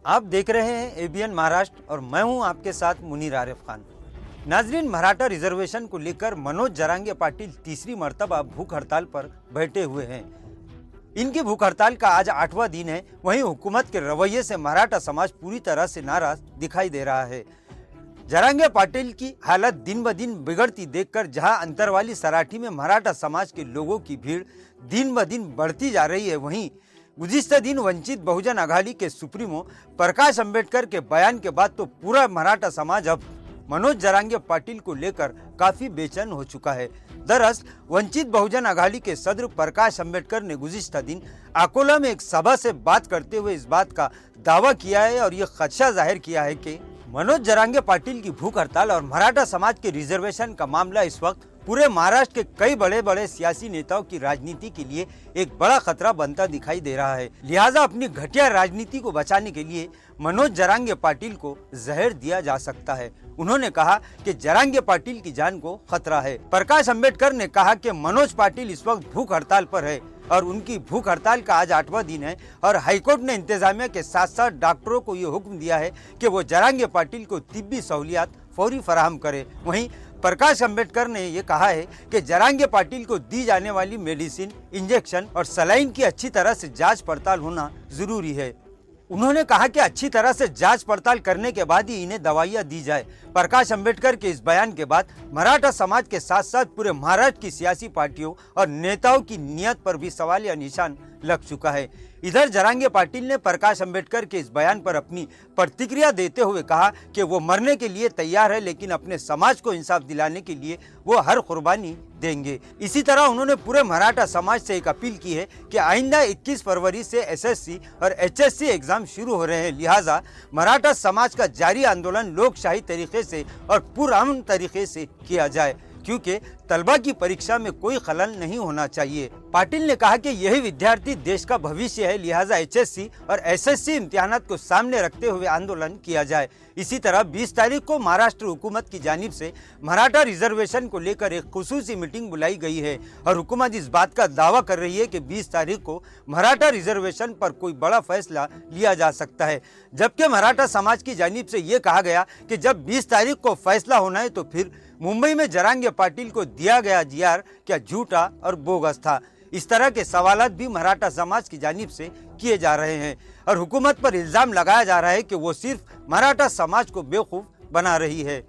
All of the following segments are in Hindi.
आप देख रहे हैं एबीएन महाराष्ट्र और मैं हूं आपके साथ मुनीर आरिफ खान। नाजरीन, मराठा रिजर्वेशन को लेकर मनोज जरांगे पाटिल तीसरी मर्तबा भूख हड़ताल पर बैठे हुए हैं। इनकी भूख हड़ताल का आज 8वां दिन है। वहीं हुकूमत के रवैये से मराठा समाज पूरी तरह से नाराज दिखाई दे रहा है। जरांगे पाटिल की हालत दिन ब दिन बिगड़ती देखकर जहां अंतरवाली सराठी में मराठा समाज के लोगों की भीड़ दिन ब दिन बढ़ती जा रही है, वहीं गुज़िश्ता दिन वंचित बहुजन आघाड़ी के सुप्रीमो प्रकाश अंबेडकर के बयान के बाद तो पूरा मराठा समाज अब मनोज जरांगे पाटिल को लेकर काफी बेचैन हो चुका है। दरअसल वंचित बहुजन आघाड़ी के सदर प्रकाश अंबेडकर ने गुज़िश्ता दिन अकोला में एक सभा से बात करते हुए इस बात का दावा किया है और ये खदशा जाहिर किया है कि मनोज जरांगे पाटिल की भूख हड़ताल और मराठा समाज के रिजर्वेशन का मामला इस वक्त पूरे महाराष्ट्र के कई बड़े बड़े सियासी नेताओं की राजनीति के लिए एक बड़ा खतरा बनता दिखाई दे रहा है। लिहाजा अपनी घटिया राजनीति को बचाने के लिए मनोज जरांगे पाटिल को जहर दिया जा सकता है। उन्होंने कहा कि जरांगे पाटिल की जान को खतरा है। प्रकाश अंबेडकर ने कहा कि मनोज पाटिल इस वक्त भूख हड़ताल पर है और उनकी भूख हड़ताल का आज 8वां दिन है और हाईकोर्ट ने इंतजामिया के साथ साथ डॉक्टरों को ये हुक्म दिया है कि वो जरांगे पाटिल को तिब्बी सहूलियात फौरी फराहम करे। वहीं प्रकाश अंबेडकर ने ये कहा है कि जरांगे पाटिल को दी जाने वाली मेडिसिन, इंजेक्शन और सलाइन की अच्छी तरह से जांच पड़ताल होना जरूरी है। उन्होंने कहा कि अच्छी तरह से जांच पड़ताल करने के बाद ही इन्हें दवाइयां दी जाए। प्रकाश अंबेडकर के इस बयान के बाद मराठा समाज के साथ साथ पूरे महाराष्ट्र की सियासी पार्टियों और नेताओं की नीयत पर भी सवाल या निशान लग चुका है। इधर जरांगे पाटिल ने प्रकाश अंबेडकर के इस बयान पर अपनी प्रतिक्रिया देते हुए कहा कि वो मरने के लिए तैयार है, लेकिन अपने समाज को इंसाफ दिलाने के लिए वो हर कुर्बानी देंगे। इसी तरह उन्होंने पूरे मराठा समाज से एक अपील की है कि आइंदा 21 फरवरी से एसएससी और एचएससी एग्जाम शुरू हो रहे हैं। लिहाजा मराठा समाज का जारी आंदोलन लोकशाही तरीके से और पुरअमन तरीके से किया जाए, क्योंकि तलबा की परीक्षा में कोई खलल नहीं होना चाहिए। पाटिल ने कहा कि यही विद्यार्थी देश का भविष्य है, लिहाजा एचएससी और एसएससी इम्तिहानात को सामने रखते हुए आंदोलन किया जाए। इसी तरह 20 तारीख को महाराष्ट्र हुकूमत की जानिब से मराठा रिजर्वेशन को लेकर एक खुसूसी मीटिंग बुलाई गई है और हुकूमत इस बात का दावा कर रही है कि 20 तारीख को मराठा रिजर्वेशन पर कोई बड़ा फैसला लिया जा सकता है। जबकि मराठा समाज की जानिब से ये कहा गया कि जब 20 तारीख को फैसला होना है तो फिर मुंबई में जरांगे पाटिल को दिया गया जीआर क्या झूठा और बोगस था। इस तरह के सवालात भी मराठा समाज की जानिब से किए जा रहे हैं और हुकूमत पर इल्जाम लगाया जा रहा है कि वो सिर्फ मराठा समाज को बेवकूफ बना रही है।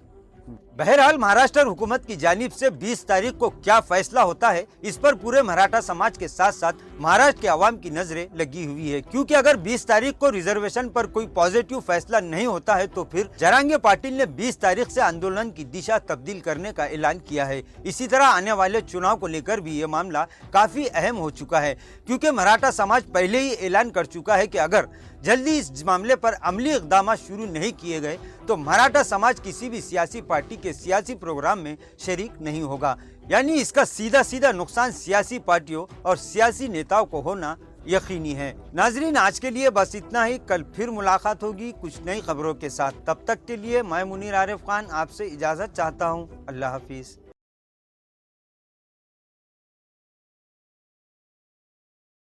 बहरहाल महाराष्ट्र हुकूमत की जानिब से 20 तारीख को क्या फैसला होता है, इस पर पूरे मराठा समाज के साथ साथ महाराष्ट्र के आवाम की नजरें लगी हुई है, क्योंकि अगर 20 तारीख को रिजर्वेशन पर कोई पॉजिटिव फैसला नहीं होता है तो फिर जरांगे पाटिल ने 20 तारीख से आंदोलन की दिशा तब्दील करने का ऐलान किया है। इसी तरह आने वाले चुनाव को लेकर भी ये मामला काफी अहम हो चुका है, क्योंकि मराठा समाज पहले ही ऐलान कर चुका है कि अगर जल्दी इस मामले पर अमली इक़दाम शुरू नहीं किए गए तो मराठा समाज किसी भी सियासी पार्टी के सियासी प्रोग्राम में शरीक नहीं होगा। यानी इसका सीधा सीधा नुकसान सियासी पार्टियों और सियासी नेताओं को होना यकीनी है। नाजरीन, आज के लिए बस इतना ही। कल फिर मुलाकात होगी कुछ नई खबरों के साथ। तब तक के लिए मैं मुनीर आरिफ खान आपसे इजाज़त चाहता हूँ। अल्लाह हाफिज़।